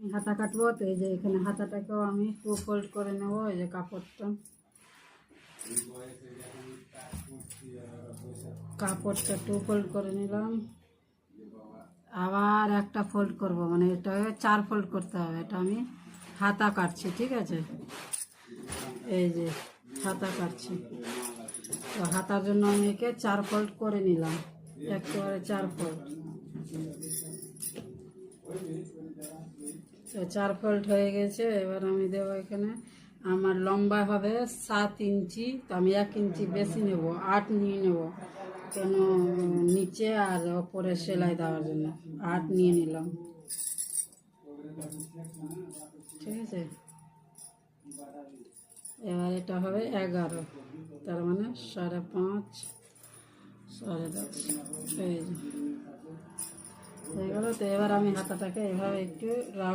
হাতা কাটবো, তো এই যে এখানে হাতাটাকেও আমি 2 ফোল্ড করে নেব। এই যে কাপড়টা 2 ফোল্ড করে নিলাম। আবার একটা ফোল্ড করব, মানে এটা 4 ফোল্ড করতে হবে। এটা আমি হাতা কাটছি, ঠিক আছে? এই যে হাতা কাটছি, তো হাতার জন্য আমি একে 4 ফোল্ড করে নিলাম, একেবারে 4 ফোল্ড। তো 4 ফোল্ড হয়ে গেছে। এবার আমি দেবো এখানে, আমার লম্বা হবে 7 ইঞ্চি, তো আমি 1 ইঞ্চি বেশি নেব, 8 নিয়ে নেব, কেন নিচে আর ওপরে সেলাই দেওয়ার জন্য 8 নিয়ে নিলাম, ঠিক আছে? এবার এটা হবে 11, তার মানে 5.5, 10.5 এই যে হয়ে গেল। তো এবার আমি হাতাটাকে এভাবে একটু রাউন্ড